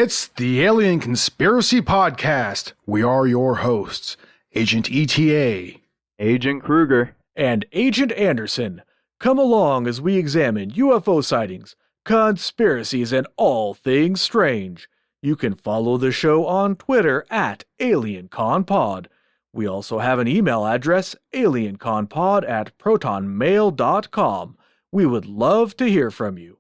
It's the Alien Conspiracy Podcast. We are your hosts, Agent ETA, Agent Kruger, and Agent Anderson. Come along as we examine UFO sightings, conspiracies, and all things strange. You can follow the show on Twitter at AlienConPod. We also have an email address, alienconpod@protonmail.com. We would love to hear from you.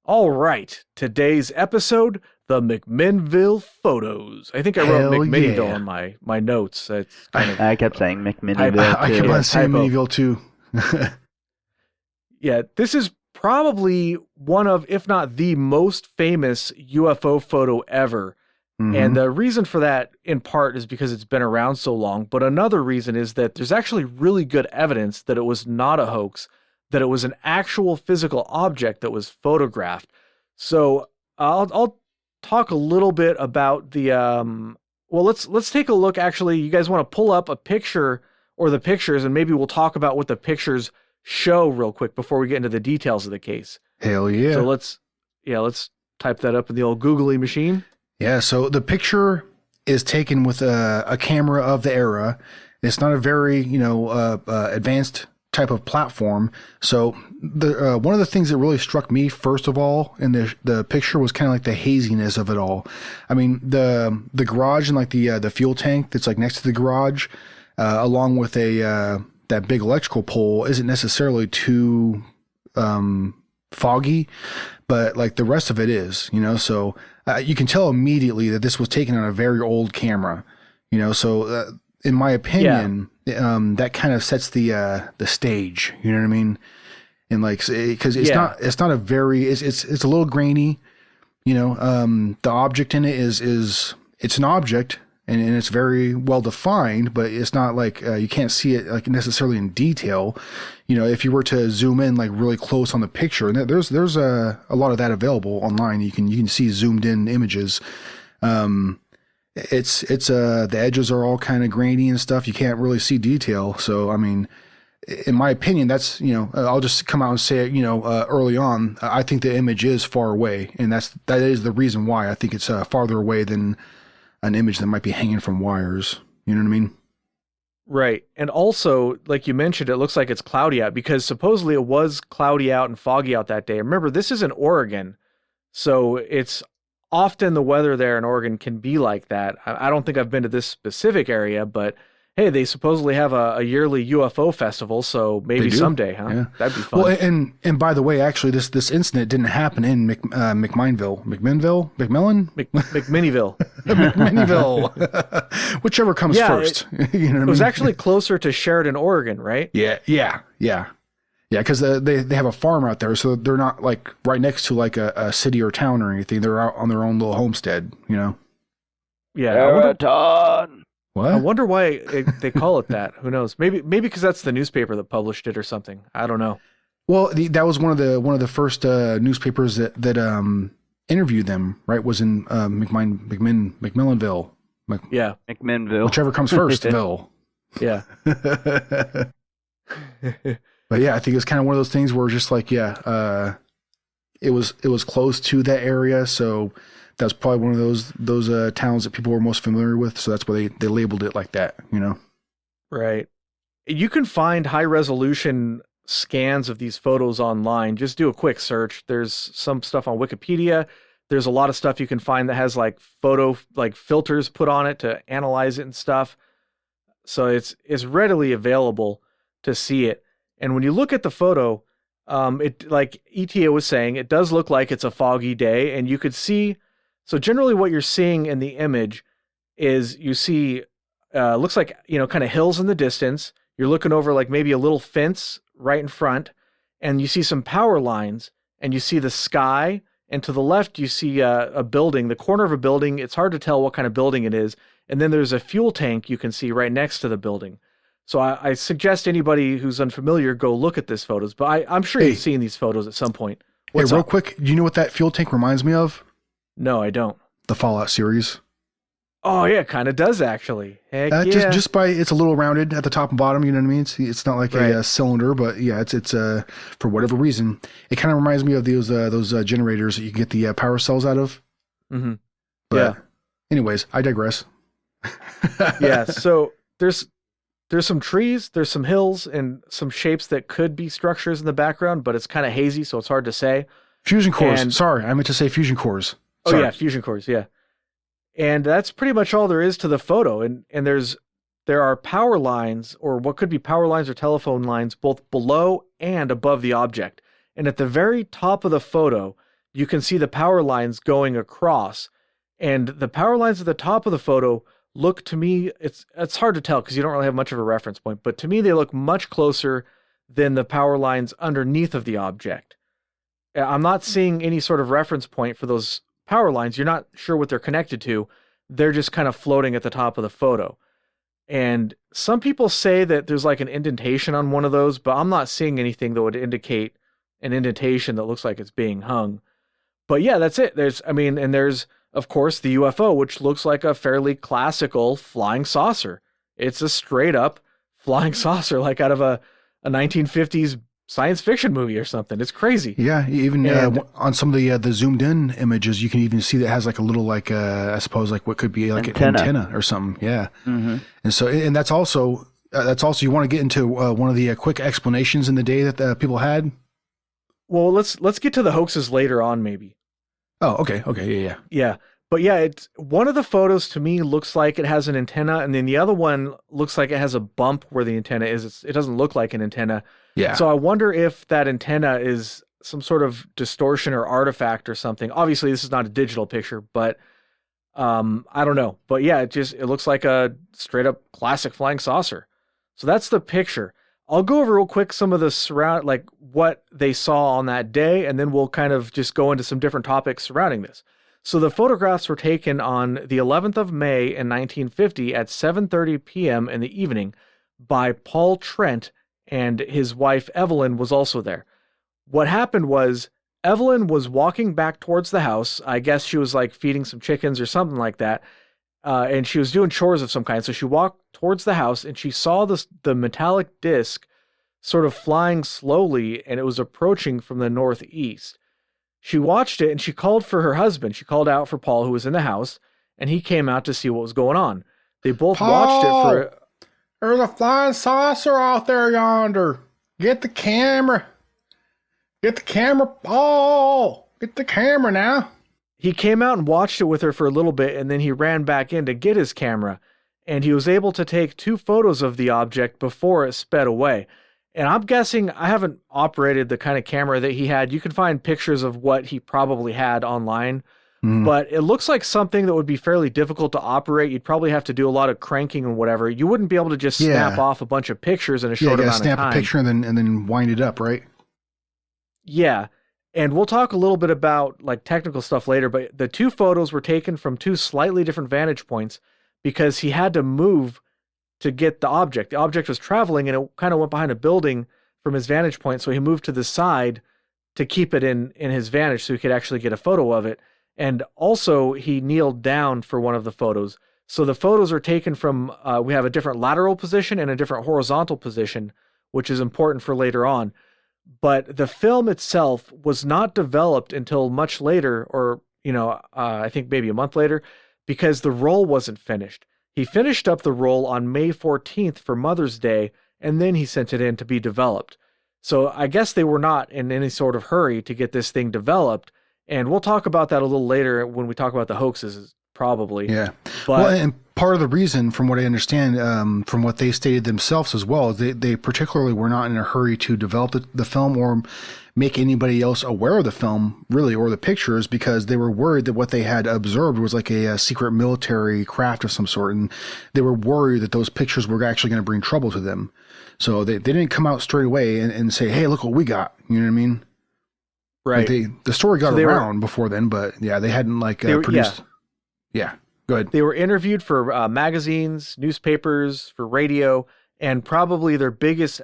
All right, today's episode, the McMinnville photos. I think I wrote McMinnville in my notes. That's I kept saying McMinnville. I kept on saying McMinnville too. Yeah, this is probably one of, if not the most famous UFO photo ever. Mm-hmm. And the reason for that, in part, is because it's been around so long. But another reason is that there's actually really good evidence that it was not a hoax, that it was an actual physical object that was photographed. So I'll talk a little bit about the, well, let's take a look. Actually, you guys want to pull up a picture or the pictures, and maybe we'll talk about what the pictures show real quick before we get into the details of the case. Hell yeah. So let's type that up in the old googly machine. Yeah, so the picture is taken with a camera of the era. It's not a very, advanced type of platform. So the one of the things that really struck me first of all in the picture was kind of like the haziness of it all. I mean, the garage and like the fuel tank that's like next to the garage, along with that big electrical pole isn't necessarily too foggy, but like the rest of it is, so you can tell immediately that this was taken on a very old camera, so in my opinion, that kind of sets the stage, you know what I mean? And like, because it's not a very, it's a little grainy, the object in it is it's an object and it's very well defined, but it's not like, you can't see it like necessarily in detail. If you were to zoom in like really close on the picture, and there's a lot of that available online. You can see zoomed in images. It's the edges are all kind of grainy and stuff. You can't really see detail. So, I mean, in my opinion, that's, I'll just come out and say it, early on, I think the image is far away. And that is the reason why I think it's farther away than an image that might be hanging from wires. You know what I mean? Right. And also, like you mentioned, it looks like it's cloudy out because supposedly it was cloudy out and foggy out that day. Remember, this is in Oregon. So it's often the weather there in Oregon can be like that. I don't think I've been to this specific area, but hey, they supposedly have a yearly UFO festival, so maybe someday, huh? Yeah. That'd be fun. Well, and by the way, actually, this incident didn't happen in McMinnville, whichever comes first. It was actually closer to Sheridan, Oregon, right? Yeah. Because they have a farm out there, so they're not like right next to like a city or town or anything. They're out on their own little homestead, Yeah. What? I wonder why they call it that. Who knows? Maybe because that's the newspaper that published it or something. I don't know. Well, that was one of the first newspapers that interviewed them. Right? Was in McMinnville. McMinnville. Whichever comes first, Ville. Yeah. But yeah, I think it's kind of one of those things where just like it was close to that area, so that's probably one of those towns that people were most familiar with. So that's why they labeled it like that, Right. You can find high resolution scans of these photos online. Just do a quick search. There's some stuff on Wikipedia. There's a lot of stuff you can find that has like photo like filters put on it to analyze it and stuff. So it's readily available to see it. And when you look at the photo, it, like ETA was saying, it does look like it's a foggy day, and you could see. So generally what you're seeing in the image is you see, looks like, kind of hills in the distance. You're looking over like maybe a little fence right in front, and you see some power lines, and you see the sky, and to the left you see a building, the corner of a building. It's hard to tell what kind of building it is. And then there's a fuel tank you can see right next to the building. So I suggest anybody who's unfamiliar go look at these photos, but I'm sure you've seen these photos at some point. Real quick, do you know what that fuel tank reminds me of? No, I don't. The Fallout series. Oh yeah, it kind of does actually. Heck yeah. Just by it's a little rounded at the top and bottom. You know what I mean? It's not like a cylinder, but yeah, it's for whatever reason, it kind of reminds me of those generators that you get the power cells out of. Mm-hmm. But anyways, I digress. Yeah. So there's some trees, there's some hills, and some shapes that could be structures in the background, but it's kind of hazy, so it's hard to say. Fusion cores. Sorry, I meant to say fusion cores. Sorry. Oh yeah, fusion cores. Yeah. And that's pretty much all there is to the photo. And there are power lines, or what could be power lines or telephone lines, both below and above the object. And at the very top of the photo, you can see the power lines going across. And the power lines at the top of the photo look to me, it's hard to tell because you don't really have much of a reference point, but to me they look much closer than the power lines underneath of the object. I'm not seeing any sort of reference point for those power lines. You're not sure what they're connected to. They're just kind of floating at the top of the photo. And some people say that there's like an indentation on one of those, but I'm not seeing anything that would indicate an indentation that looks like it's being hung. But yeah, that's it. There's, of course, the UFO, which looks like a fairly classical flying saucer. It's a straight up flying saucer, like out of a 1950s science fiction movie or something. It's crazy. Yeah, even on some of the zoomed in images, you can even see that it has like a little I suppose like what could be like an antenna or something. Yeah, and so that's also you want to get into one of the quick explanations in the day that people had. Well, let's get to the hoaxes later on, maybe. Oh, okay, yeah. But yeah, it's one of the photos to me looks like it has an antenna, and then the other one looks like it has a bump where the antenna is. It doesn't look like an antenna. Yeah. So I wonder if that antenna is some sort of distortion or artifact or something. Obviously, this is not a digital picture, but I don't know. But yeah, it looks like a straight up classic flying saucer. So that's the picture. I'll go over real quick some of the like what they saw on that day, and then we'll kind of just go into some different topics surrounding this. So the photographs were taken on the 11th of May in 1950 at 7:30 p.m. in the evening by Paul Trent, and his wife Evelyn was also there. What happened was Evelyn was walking back towards the house. I guess she was like feeding some chickens or something like that. And she was doing chores of some kind. So she walked towards the house and she saw the metallic disc sort of flying slowly, and it was approaching from the northeast. She watched it and she called for her husband. She called out for Paul, who was in the house, and he came out to see what was going on. They both watched it for... There's a flying saucer out there yonder. Get the camera. Get the camera, Paul. Get the camera now. He came out and watched it with her for a little bit, and then he ran back in to get his camera, and he was able to take 2 photos of the object before it sped away. And I'm guessing, I haven't operated the kind of camera that he had. You can find pictures of what he probably had online, but it looks like something that would be fairly difficult to operate. You'd probably have to do a lot of cranking and whatever. You wouldn't be able to just snap off a bunch of pictures in a short amount of time. Snap a picture and then wind it up, right? Yeah. And we'll talk a little bit about like technical stuff later, but the 2 photos were taken from 2 slightly different vantage points because he had to move to get the object. The object was traveling and it kind of went behind a building from his vantage point. So he moved to the side to keep it in his vantage so he could actually get a photo of it. And also he kneeled down for one of the photos. So the photos are taken from, we have a different lateral position and a different horizontal position, which is important for later on. But the film itself was not developed until much later, or, I think maybe a month later, because the roll wasn't finished. He finished up the roll on May 14th for Mother's Day, and then he sent it in to be developed. So I guess they were not in any sort of hurry to get this thing developed. And we'll talk about that a little later when we talk about the hoaxes, probably. Yeah. But, and part of the reason, from what I understand, from what they stated themselves as well, is they particularly were not in a hurry to develop the film or make anybody else aware of the film, really, or the pictures, because they were worried that what they had observed was like a secret military craft of some sort, and they were worried that those pictures were actually going to bring trouble to them. So they didn't come out straight away and say, hey, look what we got. You know what I mean? Right. Like the story got around before then, but yeah, they hadn't produced. Yeah. Go ahead. They were interviewed for magazines, newspapers, for radio, and probably their biggest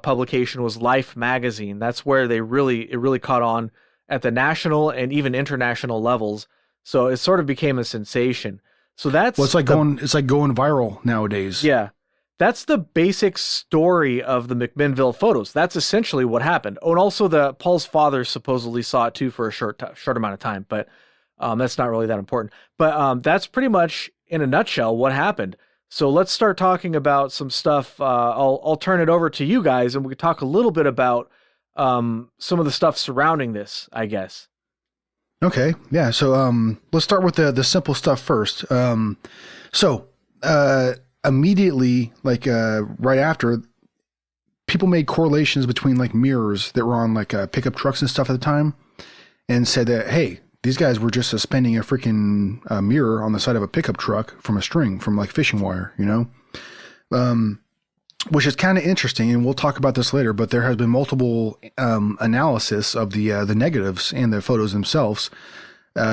publication was Life magazine. That's where it really caught on at the national and even international levels. So it sort of became a sensation. So that's it's like going viral nowadays. Yeah. That's the basic story of the McMinnville photos. That's essentially what happened. Oh, and also Paul's father supposedly saw it too for a short amount of time. But That's not really that important. But that's pretty much, in a nutshell, what happened. So let's start talking about some stuff. I'll turn it over to you guys, and we can talk a little bit about some of the stuff surrounding this, I guess. Okay, yeah. So let's start with the simple stuff first. Immediately, like right after, people made correlations between like mirrors that were on like pickup trucks and stuff at the time, and said that, hey, these guys were just suspending a freaking mirror on the side of a pickup truck from a string, from like fishing wire, you know? Which is kind of interesting, and we'll talk about this later, but there has been multiple analysis of the negatives and the photos themselves.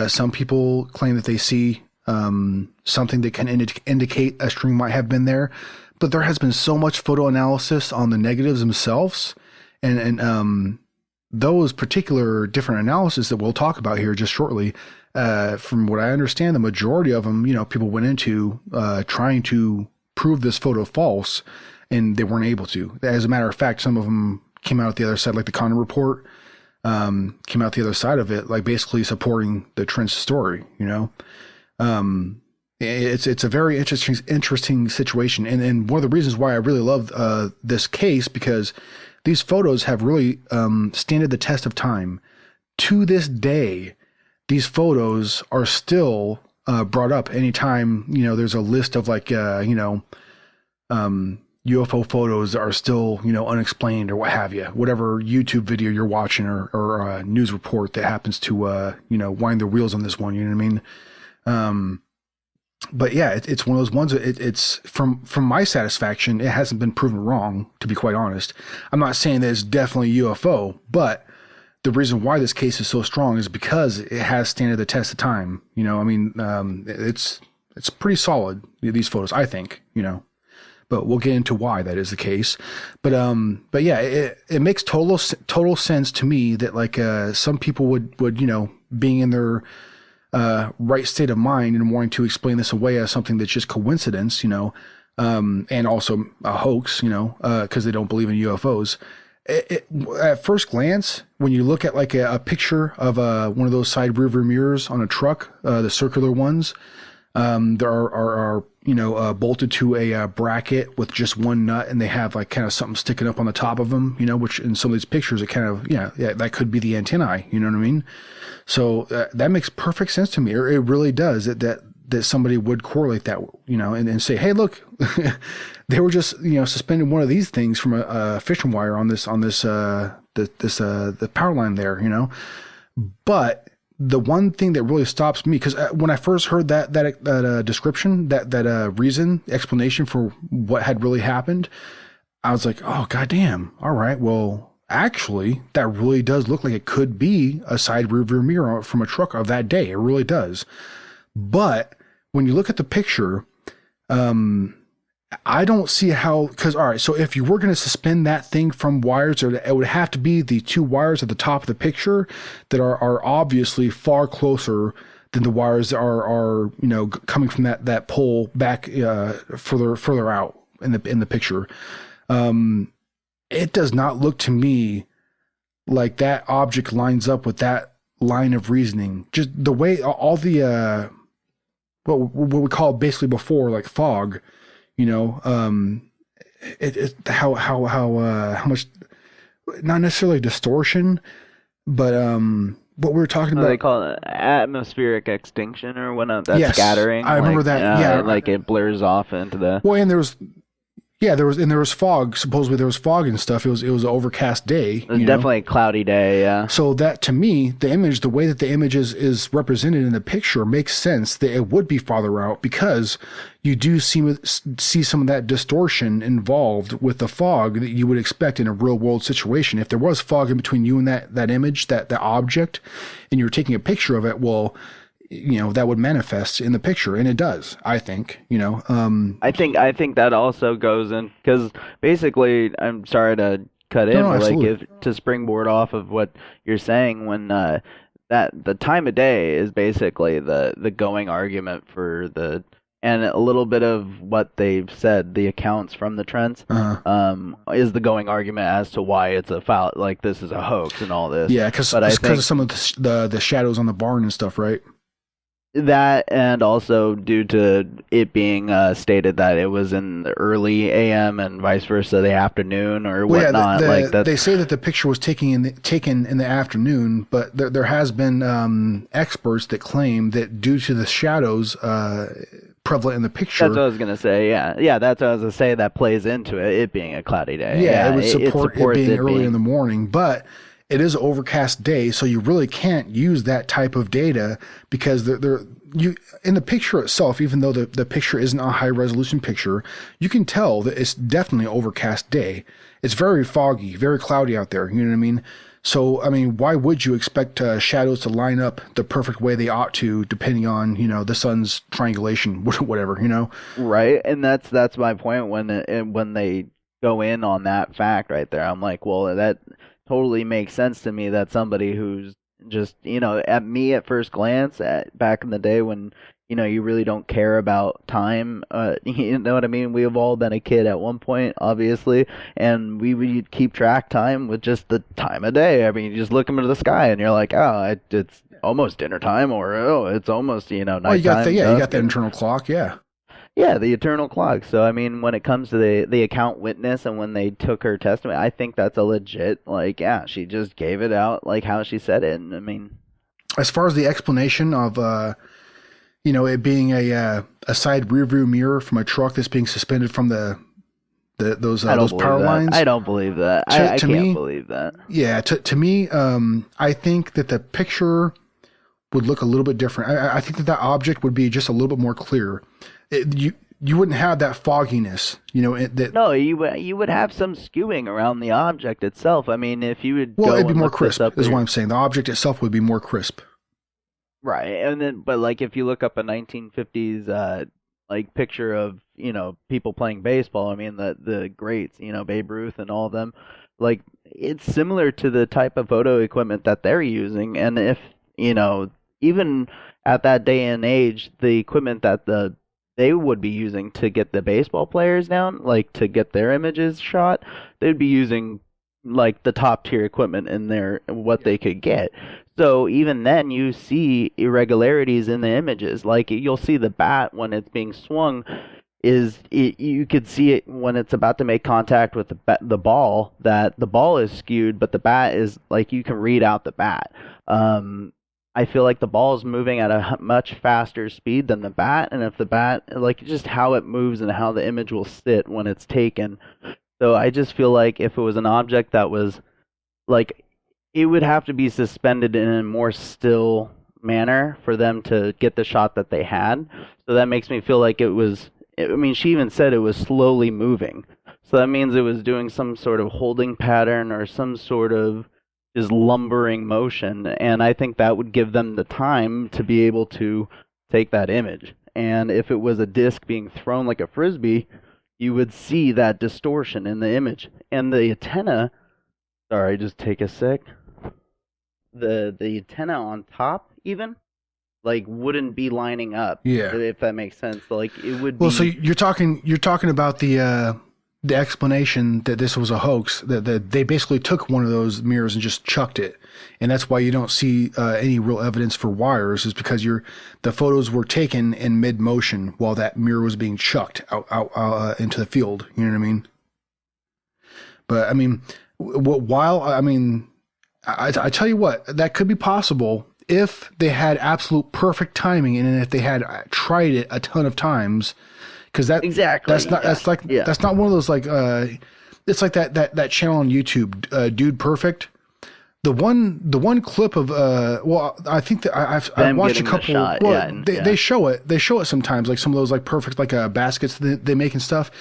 Some people claim that they see something that can indicate a string might have been there, but there has been so much photo analysis on the negatives themselves, and those particular different analysis that we'll talk about here just shortly, from what I understand, the majority of them, you know, people went into trying to prove this photo false, and they weren't able to. As a matter of fact, some of them came out the other side, like the Condon report came out the other side of it, like basically supporting the Trent's story, you know? It's a very interesting situation. And one of the reasons why I really love this case, because these photos have really standed the test of time. To this day, these photos are still brought up anytime, you know, there's a list of like, UFO photos are still, you know, unexplained or what have you, whatever YouTube video you're watching or news report that happens to, you know, wind the wheels on this one, you know what I mean? But yeah, it's one of those ones that it's from my satisfaction, it hasn't been proven wrong, to be quite honest. I'm not saying that it's definitely UFO, but the reason why this case is so strong is because it has standed the test of time. You know, I mean, it's pretty solid, these photos, I think, you know. But we'll get into why that is the case. But yeah, it makes total sense to me that like some people would you know, being in their right state of mind and wanting to explain this away as something that's just coincidence, you know, and also a hoax, you know, because they don't believe in UFOs. At first glance, when you look at like a picture of one of those side rear view mirrors on a truck, the circular ones, there are you know, bolted to a bracket with just one nut, and they have like kind of something sticking up on the top of them, you know, which in some of these pictures, it kind of, yeah, that could be the antennae, you know what I mean? So that makes perfect sense to me. Or it really does, that somebody would correlate that, you know, and say, hey, look, they were just, you know, suspending one of these things from a fishing wire on this the power line there, you know. But the one thing that really stops me, because when I first heard that description, that reason, explanation for what had really happened, I was like, oh, goddamn. All right. Well, actually, that really does look like it could be a side rear view mirror from a truck of that day. It really does. But when you look at the picture, I don't see how, because, all right, so if you were going to suspend that thing from wires, it would have to be the two wires at the top of the picture that are obviously far closer than the wires that are you know, coming from that pole back further out in the picture. It does not look to me like that object lines up with that line of reasoning. Just the way all the what we call basically before like fog, you know, how much, not necessarily distortion, but what we were talking about. They call it atmospheric extinction or whatnot. That's yes, scattering. I remember that. Yeah, like it blurs off into the. Well, and there was fog. Supposedly there was fog and stuff. It was an overcast day. It was definitely a cloudy day. Yeah. So that, to me, the image, the way that the image is represented in the picture makes sense that it would be farther out, because you do see some of that distortion involved with the fog that you would expect in a real world situation. If there was fog in between you and that image, that object, and you're taking a picture of it, well, you know, that would manifest in the picture, and it does, I think, you know. I think that also goes in, because basically, I'm sorry to cut in, but like to springboard off of what you're saying, when that the time of day is basically the going argument for the, and a little bit of what they've said, the accounts from the Trents, is the going argument as to why it's a foul, like this is a hoax and all this. Yeah, because of some of the shadows on the barn and stuff, right? That, and also due to it being stated that it was in the early AM and vice versa the afternoon or Well, yeah, whatnot, like that. they say that the picture was taken in the afternoon, but there has been experts that claim that due to the shadows prevalent in the picture. That's what I was gonna say. Yeah, that's what I was gonna say. That plays into it, it being a cloudy day. Yeah, it would support it being early being in the morning, but it is an overcast day, so you really can't use that type of data because you in the picture itself, even though the picture isn't a high resolution picture, you can tell that it's definitely an overcast day. It's very foggy, very cloudy out there. You know what I mean? So, I mean, why would you expect shadows to line up the perfect way they ought to, depending on, the sun's triangulation, whatever, Right, and that's my point when they go in on that fact right there. I'm like, well, that totally makes sense to me that somebody who's just, at first glance, back in the day when, you really don't care about time, you know what I mean? We've all been a kid at one point, obviously, and we would keep track time with just the time of day. I mean, you just look into the sky and you're like, oh, it's almost dinner time, or oh, it's almost, nighttime. Oh, you got the internal clock, yeah. Yeah, the eternal clock. So I mean, when it comes to the account witness and when they took her testimony, I think that's a legit, like, yeah, she just gave it out like how she said it. And I mean, as far as the explanation of it being a side rearview mirror from a truck that's being suspended from those power lines, I don't believe that. I can't believe that. Yeah, to me, I think that the picture would look a little bit different. I think that object would be just a little bit more clear. You wouldn't have that fogginess, No, you would have some skewing around the object itself. I mean, if you would it'd be more crisp, is what I'm saying. The object itself would be more crisp. Right, and then, but like if you look up a 1950s like picture of people playing baseball, I mean the greats, Babe Ruth and all of them, like it's similar to the type of photo equipment that they're using, and if even at that day and age, the equipment that they would be using to get the baseball players down, like to get their images shot, they'd be using like the top tier equipment in there, what they could get. So even then, you see irregularities in the images. Like you'll see the bat when it's being swung, you could see it when it's about to make contact with the ball, that the ball is skewed, but the bat is like you can read out the bat. I feel like the ball is moving at a much faster speed than the bat, and if the bat, like just how it moves and how the image will sit when it's taken. So I just feel like if it was an object that was like, it would have to be suspended in a more still manner for them to get the shot that they had. So that makes me feel like it was, I mean, she even said it was slowly moving. So that means it was doing some sort of holding pattern or some sort of just lumbering motion. And I think that would give them the time to be able to take that image. And if it was a disc being thrown like a frisbee, you would see that distortion in the image. And the antenna, sorry, just take a sec. The antenna on top even like wouldn't be lining up. Yeah, if that makes sense. Like it would be. Well, so you're talking about the explanation that this was a hoax, that they basically took one of those mirrors and just chucked it, and that's why you don't see any real evidence for wires, is because the photos were taken in mid motion while that mirror was being chucked out into the field. You know what I mean? But I mean, I tell you what, that could be possible if they had absolute perfect timing and if they had tried it a ton of times. Because that's not one of those like it's like that channel on YouTube, Dude Perfect. The one clip of I think that I've watched a couple. Shot, they show it sometimes, like some of those like perfect like baskets that they make and stuff.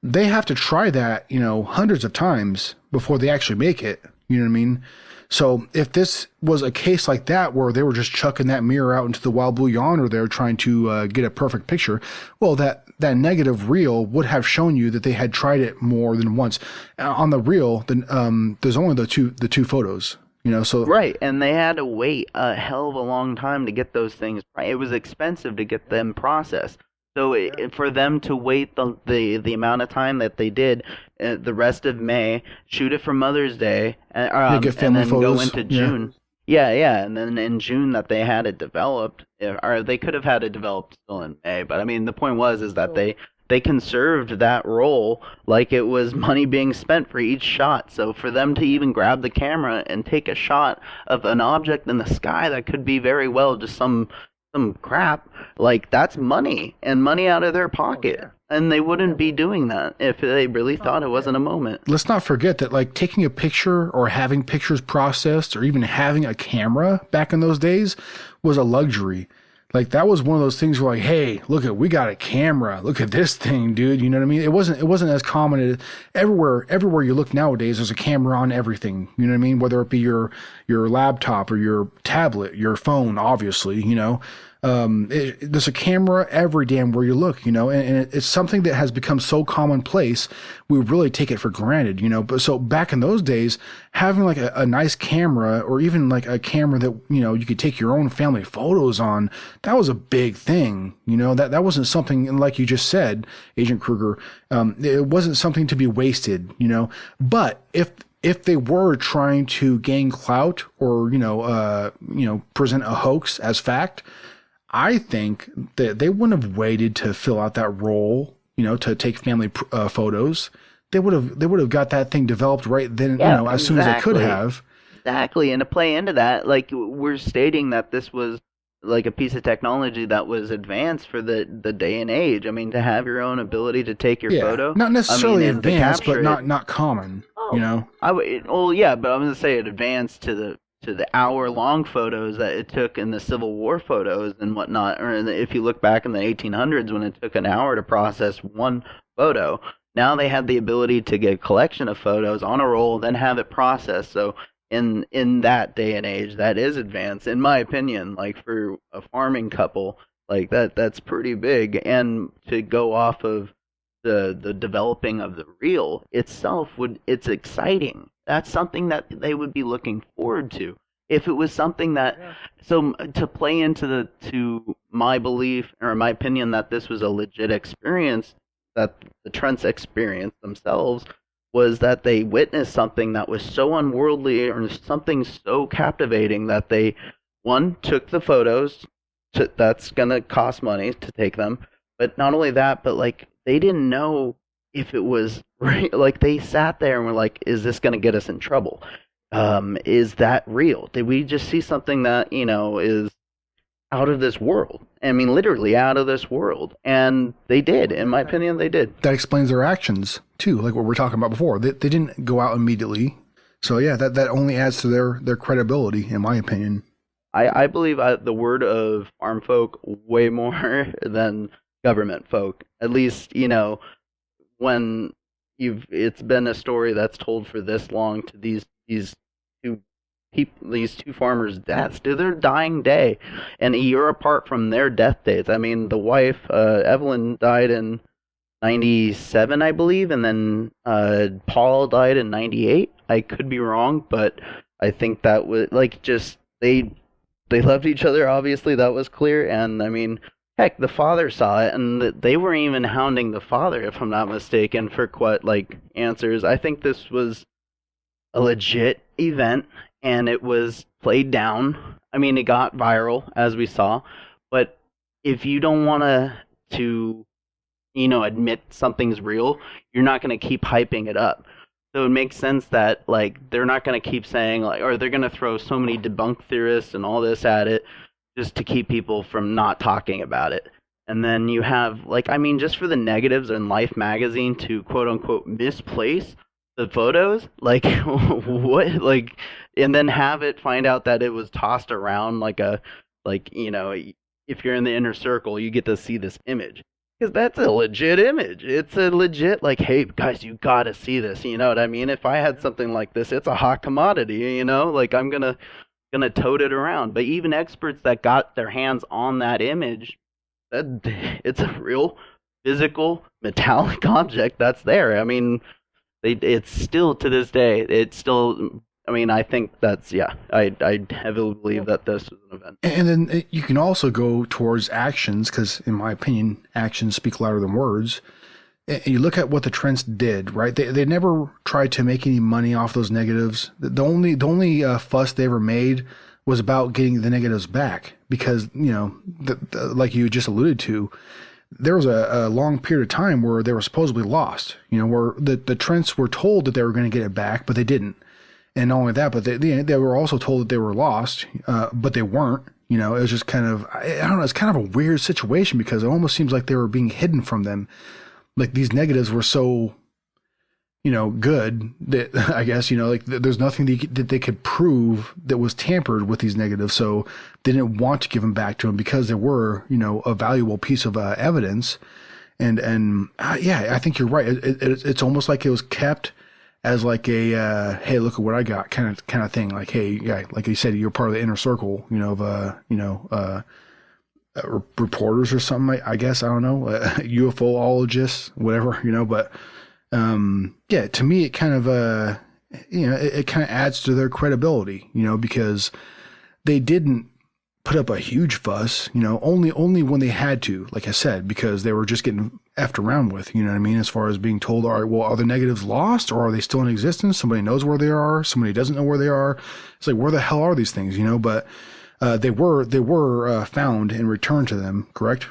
They have to try that hundreds of times before they actually make it. You know what I mean? So if this was a case like that where they were just chucking that mirror out into the wild blue yonder, they're trying to get a perfect picture, well, that negative reel would have shown you that they had tried it more than once. On the reel, there's only the two photos, so right, and they had to wait a hell of a long time to get those things. It was expensive to get them processed. So for them to wait the amount of time that they did, the rest of May, shoot it for Mother's Day, and then photos. Go into June. Yeah, and then in June that they had it developed, or they could have had it developed still in May. But I mean, the point was is that they conserved that roll like it was money being spent for each shot. So for them to even grab the camera and take a shot of an object in the sky that could be very well just some crap, like that's money and money out of their pocket. Oh, yeah. And they wouldn't be doing that if they really thought it wasn't a moment. Let's not forget that, like, taking a picture or having pictures processed or even having a camera back in those days was a luxury. Like, that was one of those things where, like, hey, look we got a camera. Look at this thing, dude. You know what I mean? It wasn't as common as everywhere you look nowadays. There's a camera on everything. You know what I mean? Whether it be your laptop or your tablet, your phone, obviously. You know, there's a camera every damn where you look. You know, and it's something that has become so commonplace. We really take it for granted. You know, but so back in those days, having like a nice camera or even like a camera that, you know, you could take your own family photos on, that was a big thing. You know, that wasn't something, like you just said, Agent Kruger, it wasn't something to be wasted, you know. But if they were trying to gain clout or, present a hoax as fact, I think that they wouldn't have waited to fill out that role, you know, to take family photos. They would have got that thing developed right then, yeah, you know, as soon as they could have. Exactly, and to play into that, like, we're stating that this was like a piece of technology that was advanced for the day and age. I mean, to have your own ability to take your photo, not necessarily advanced, but not common. Oh, you know, but I'm gonna say it advanced to the hour-long photos that it took in the Civil War photos and whatnot. Or if you look back in the 1800s when it took an hour to process one photo, now they have the ability to get a collection of photos on a roll, then have it processed. So in that day and age, that is advanced, in my opinion. Like, for a farming couple, like that's pretty big. And to go off of the developing of the reel itself, it's exciting. That's something that they would be looking forward to. If it was something that, so to play into to my belief or my opinion that this was a legit experience, that the Trents experienced themselves, was that they witnessed something that was so unworldly or something so captivating that they, one, took the photos. That's gonna cost money to take them, but not only that, but like, they didn't know if it was right. Like, they sat there and were like, is this going to get us in trouble? Is that real? Did we just see something that, you know, is out of this world? I mean, literally out of this world. And they did. In my opinion, they did. That explains their actions too, like what we're talking about before. They didn't go out immediately. So yeah, that only adds to their credibility, in my opinion. I believe the word of farm folk way more than government folk. At least, you know, when it's been a story that's told for this long to these two people, these two farmers' deaths, to their dying day, and a year apart from their death dates. I mean, the wife, Evelyn, died in 97, I believe, and then Paul died in 98. I could be wrong, but I think that was like, just they loved each other. Obviously, that was clear, and I mean, heck, the father saw it, and they were even hounding the father, if I'm not mistaken, for answers. I think this was a legit event, and it was played down. I mean, it got viral, as we saw, but if you don't want to, you know, admit something's real, you're not going to keep hyping it up. So it makes sense that, like, they're not going to keep saying, like, or they're going to throw so many debunk theorists and all this at it, just to keep people from not talking about it. And then you have, like, I mean, just for the negatives in Life magazine to quote unquote misplace the photos, like, what, like, and then have it find out that it was tossed around like you know, if you're in the inner circle, you get to see this image. Because that's a legit image. It's a legit, like, hey, guys, you gotta see this. You know what I mean? If I had something like this, it's a hot commodity, you know? Like, I'm gonna tote it around. But even experts that got their hands on that image, it's a real physical metallic object that's there. I mean, it's still, to this day, it's still, I mean, I think that's, yeah, I heavily believe that this is an event. And then you can also go towards actions, because in my opinion, actions speak louder than words. And you look at what the Trents did, right? They never tried to make any money off those negatives. The only fuss they ever made was about getting the negatives back because, you know, like you just alluded to, there was a long period of time where they were supposedly lost, you know, where the Trents were told that they were going to get it back, but they didn't. And not only that, but they were also told that they were lost, but they weren't. You know, it was just kind of, I don't know, it's kind of a weird situation because it almost seems like they were being hidden from them. Like these negatives were so, you know, good that I guess, you know, like there's nothing that they could prove that was tampered with these negatives. So they didn't want to give them back to them because they were, you know, a valuable piece of evidence. And yeah, I think you're right. It's almost like it was kept as like a hey, look at what I got kind of thing. Like, hey, yeah, like you said, you're part of the inner circle, you know, of reporters or something. I guess I don't know, UFOologists, whatever, you know. But yeah, to me, it kind of you know, it kind of adds to their credibility, you know, because they didn't put up a huge fuss, you know, only when they had to, like I said, because they were just getting effed around with, you know what I mean? As far as being told, all right, well, are the negatives lost or are they still in existence? Somebody knows where they are. Somebody doesn't know where they are. It's like, where the hell are these things, you know? But they were found and returned to them, correct?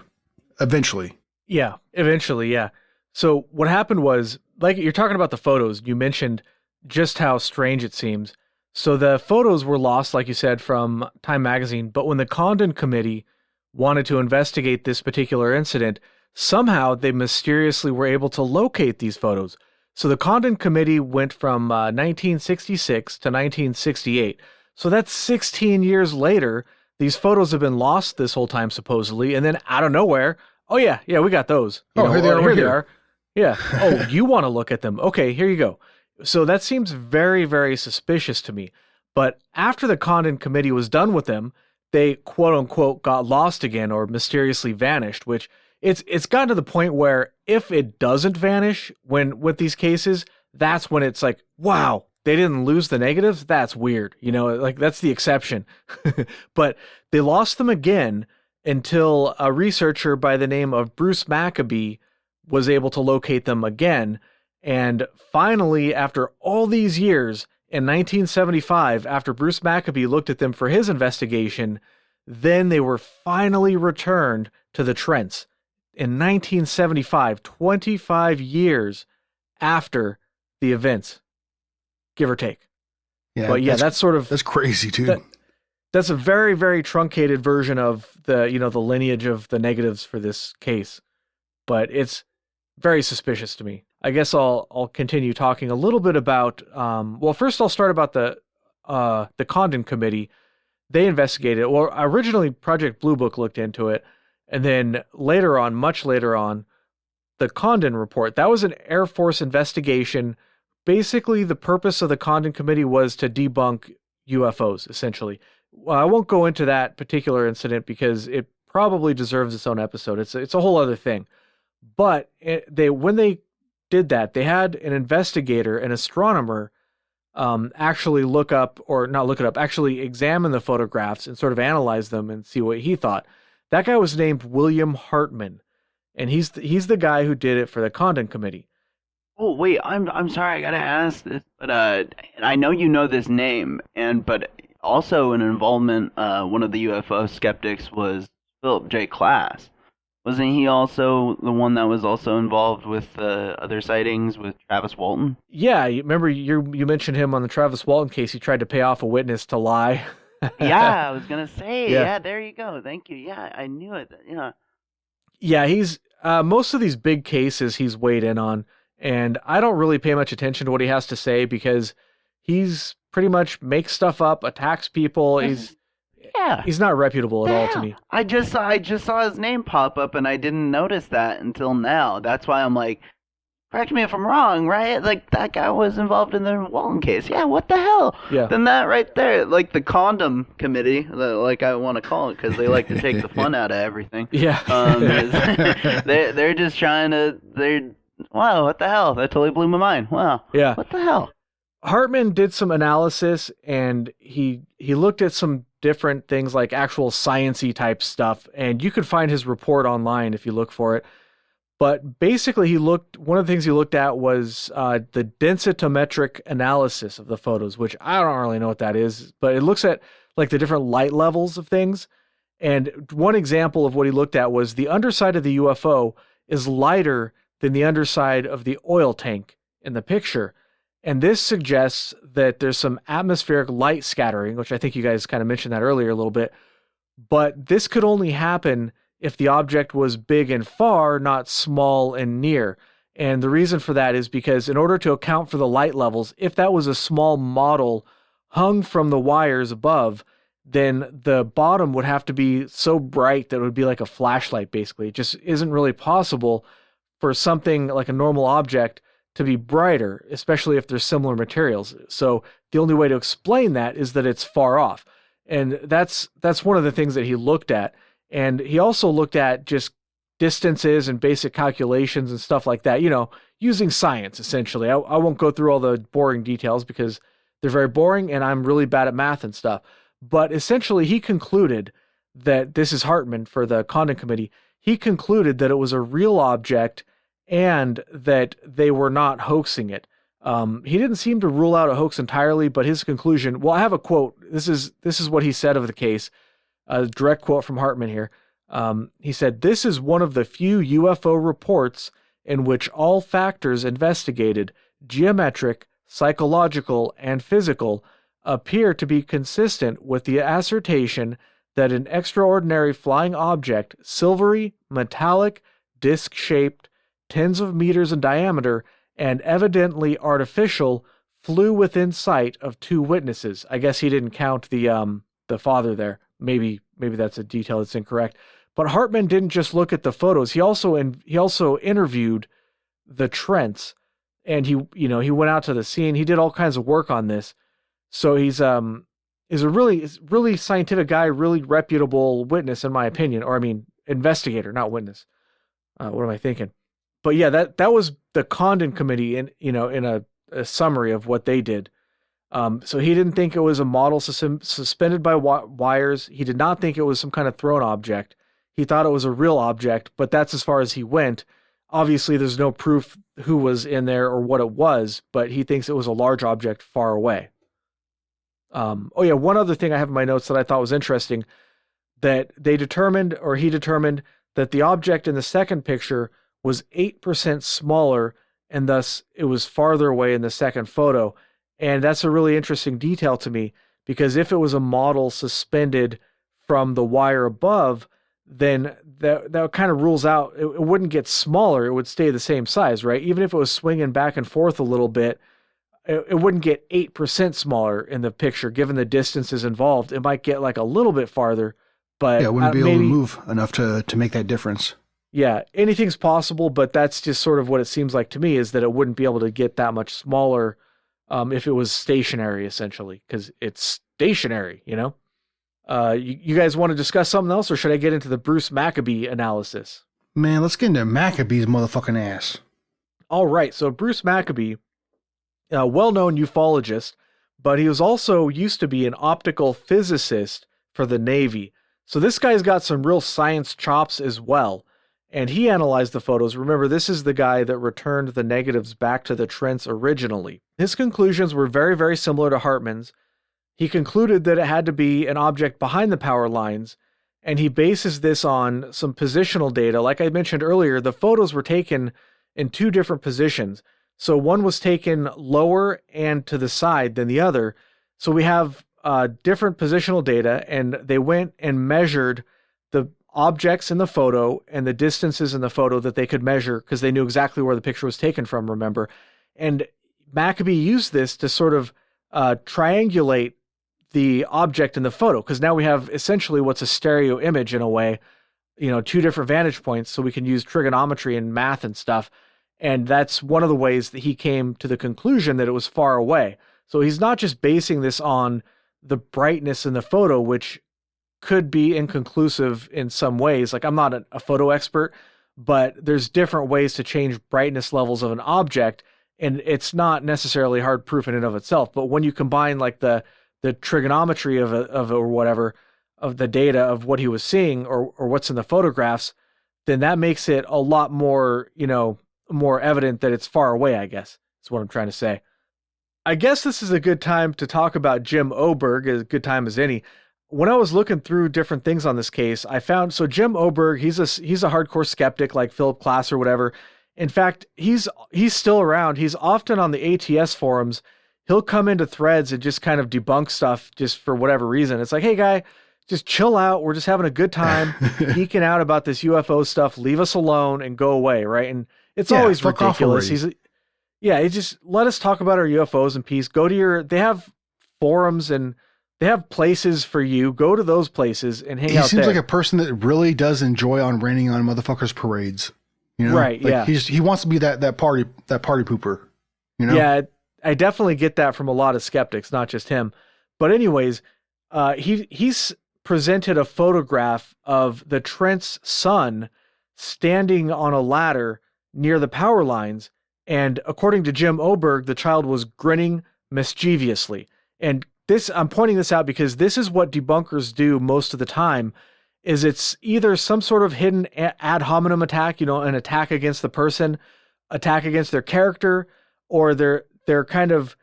Eventually. Yeah, eventually, yeah. So what happened was, like you're talking about the photos, you mentioned just how strange it seems. So the photos were lost, like you said, from Time Magazine, but when the Condon Committee wanted to investigate this particular incident, somehow they mysteriously were able to locate these photos. So the Condon Committee went from 1966 to 1968. So that's 16 years later. These photos have been lost this whole time, supposedly, and then out of nowhere, oh yeah, we got those. Here they are. Here they are. Yeah. Oh, you want to look at them? Okay, here you go. So that seems very, very suspicious to me. But after the Condon Committee was done with them, they quote unquote got lost again or mysteriously vanished, which it's gotten to the point where if it doesn't vanish when with these cases, that's when it's like, wow, they didn't lose the negatives. That's weird. You know, like that's the exception. But they lost them again until a researcher by the name of Bruce Maccabee was able to locate them again. And finally, after all these years, in 1975, after Bruce Maccabee looked at them for his investigation, then they were finally returned to the Trents. In 1975, 25 years after the events, give or take. Yeah, but yeah, that's crazy too. That's a very, very truncated version of the, you know, the lineage of the negatives for this case. But it's very suspicious to me. I guess I'll continue talking a little bit about. Well, first I'll start about the Condon Committee. They investigated it. Well, originally Project Blue Book looked into it, and then later on, much later on, the Condon Report. That was an Air Force investigation. Basically, the purpose of the Condon Committee was to debunk UFOs. Essentially, well, I won't go into that particular incident because it probably deserves its own episode. It's a whole other thing. But when they did that, they had an investigator, an astronomer, actually actually examine the photographs and sort of analyze them and see what he thought. That guy was named William Hartman, and he's the guy who did it for the Condon Committee. Oh wait, I'm sorry, I gotta ask this, but I know you know this name, but also an involvement. One of the UFO skeptics was Philip J. Klass. Wasn't he also the one that was also involved with other sightings with Travis Walton? Yeah, remember you mentioned him on the Travis Walton case. He tried to pay off a witness to lie. Yeah, I was gonna say. Yeah, there you go. Thank you. Yeah, I knew it. Yeah. Yeah, he's most of these big cases he's weighed in on, and I don't really pay much attention to what he has to say because he's pretty much makes stuff up, attacks people. He's not reputable at all to me. I just saw his name pop up and I didn't notice that until now. That's why I'm like, correct me if I'm wrong, right? Like that guy was involved in the Walton case. Yeah, what the hell? Yeah. Then that right there, like the Condom Committee, like I want to call it because they like to take the fun out of everything. Yeah. They're just trying to. Wow, what the hell? That totally blew my mind. Wow. Yeah. What the hell? Hartman did some analysis and he looked at some different things like actual science-y type stuff, and you could find his report online if you look for it. But basically one of the things he looked at was the densitometric analysis of the photos, which I don't really know what that is, but it looks at like the different light levels of things. And one example of what he looked at was the underside of the UFO is lighter than the underside of the oil tank in the picture. And this suggests that there's some atmospheric light scattering, which I think you guys kind of mentioned that earlier a little bit. But this could only happen if the object was big and far, not small and near. And the reason for that is because in order to account for the light levels, if that was a small model hung from the wires above, then the bottom would have to be so bright that it would be like a flashlight, basically. It just isn't really possible for something like a normal object to be brighter, especially if there's similar materials. So the only way to explain that is that it's far off. And that's one of the things that he looked at. And he also looked at just distances and basic calculations and stuff like that, using science, essentially. I won't go through all the boring details because they're very boring and I'm really bad at math and stuff. But essentially, he concluded that, this is Hartman for the Condon Committee, he concluded that it was a real object and that they were not hoaxing it. He didn't seem to rule out a hoax entirely, but his conclusion, well, I have a quote. This is what he said of the case, a direct quote from Hartman here. He said, "This is one of the few UFO reports in which all factors investigated, geometric, psychological, and physical, appear to be consistent with the assertion that an extraordinary flying object, silvery, metallic, disc-shaped, tens of meters in diameter, and evidently artificial, flew within sight of two witnesses." I guess he didn't count the father there. Maybe that's a detail that's incorrect. But Hartman didn't just look at the photos. He also interviewed the Trents, and he went out to the scene. He did all kinds of work on this. So he's a really scientific guy, really reputable witness, in my opinion. Or I mean, investigator, not witness. What am I thinking? But yeah, that was the Condon Committee in a summary of what they did. So he didn't think it was a model suspended by wires. He did not think it was some kind of thrown object. He thought it was a real object, but that's as far as he went. Obviously, there's no proof who was in there or what it was, but he thinks it was a large object far away. One other thing I have in my notes that I thought was interesting, that he determined that the object in the second picture was 8% smaller, and thus it was farther away in the second photo. And that's a really interesting detail to me, because if it was a model suspended from the wire above, then that kind of rules out, it wouldn't get smaller, it would stay the same size, right? Even if it was swinging back and forth a little bit, it wouldn't get 8% smaller in the picture, given the distances involved. It might get like a little bit farther, but it wouldn't be able to move enough to make that difference. Yeah, anything's possible, but that's just sort of what it seems like to me, is that it wouldn't be able to get that much smaller if it was stationary, essentially, because it's stationary, You guys want to discuss something else, or should I get into the Bruce Maccabee analysis? Man, let's get into Maccabee's motherfucking ass. All right, so Bruce Maccabee, a well-known ufologist, but he was also used to be an optical physicist for the Navy. So this guy's got some real science chops as well. And he analyzed the photos. Remember, this is the guy that returned the negatives back to the Trents originally. His conclusions were very, very similar to Hartman's. He concluded that it had to be an object behind the power lines, and he bases this on some positional data. Like I mentioned earlier, the photos were taken in two different positions. So one was taken lower and to the side than the other. So we have different positional data, and they went and measured the objects in the photo and the distances in the photo that they could measure, because they knew exactly where the picture was taken from, remember. And Maccabee used this to sort of triangulate the object in the photo, because now we have essentially what's a stereo image in a way, two different vantage points, so we can use trigonometry and math and stuff. And that's one of the ways that he came to the conclusion that it was far away. So he's not just basing this on the brightness in the photo, which could be inconclusive in some ways. Like, I'm not a photo expert, but there's different ways to change brightness levels of an object, and it's not necessarily hard proof in and of itself. But when you combine like the trigonometry of or whatever, of the data of what he was seeing or what's in the photographs, then that makes it a lot more, more evident that it's far away, I guess, is what I'm trying to say. I guess this is a good time to talk about Jim Oberg, as good time as any. When I was looking through different things on this case, I found, so Jim Oberg, he's a hardcore skeptic like Philip Klass or whatever. In fact, he's still around. He's often on the ATS forums. He'll come into threads and just kind of debunk stuff just for whatever reason. It's like, hey guy, just chill out. We're just having a good time geeking out about this UFO stuff. Leave us alone and go away. Right. And it's always ridiculous. He's just let us talk about our UFOs in peace. Go to they have forums and they have places for you. Go to those places and hang out there. He seems like a person that really does enjoy on raining on motherfuckers' parades. You know? Right. Like he wants to be that party pooper. You know? Yeah. I definitely get that from a lot of skeptics, not just him. But anyways, he's presented a photograph of the Trent's son standing on a ladder near the power lines. And according to Jim Oberg, the child was grinning mischievously. And I'm pointing this out because this is what debunkers do most of the time, is it's either some sort of hidden ad hominem attack, an attack against the person, attack against their character, or they're kind of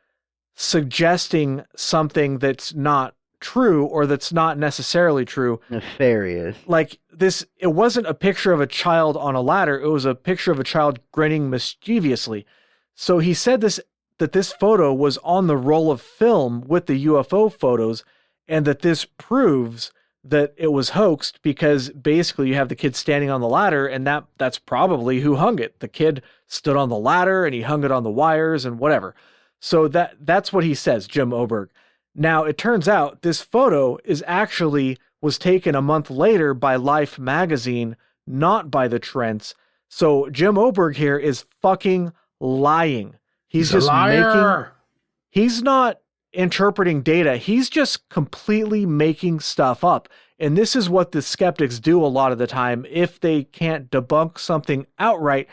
suggesting something that's not true or that's not necessarily true. Nefarious. Like this, it wasn't a picture of a child on a ladder. It was a picture of a child grinning mischievously. So he said that this photo was on the roll of film with the UFO photos, and that this proves that it was hoaxed because basically you have the kid standing on the ladder, and that's probably who hung it. The kid stood on the ladder and he hung it on the wires and whatever. So that's what he says, Jim Oberg. Now, it turns out this photo was taken a month later by Life magazine, not by the Trents. So Jim Oberg here is fucking lying. He's just he's not interpreting data. He's just completely making stuff up. And this is what the skeptics do a lot of the time. If they can't debunk something outright,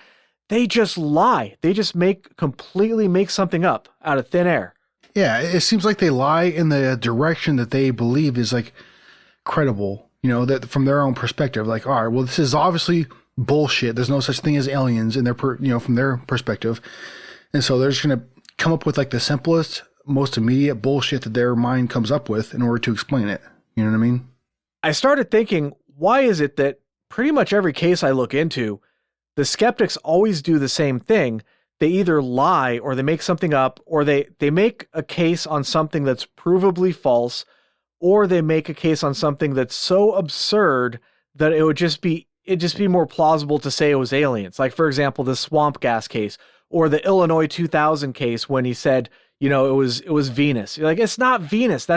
they just lie. They just completely make something up out of thin air. Yeah, it seems like they lie in the direction that they believe is like credible, that from their own perspective, like, all right, well, this is obviously bullshit. There's no such thing as aliens in their, from their perspective. And so they're just going to come up with like the simplest, most immediate bullshit that their mind comes up with in order to explain it. You know what I mean? I started thinking, why is it that pretty much every case I look into, the skeptics always do the same thing? They either lie or they make something up, or they make a case on something that's provably false, or they make a case on something that's so absurd that it'd just be more plausible to say it was aliens. Like, for example, the swamp gas case, or the Illinois 2000 case when he said, it was Venus. You're like, it's not Venus.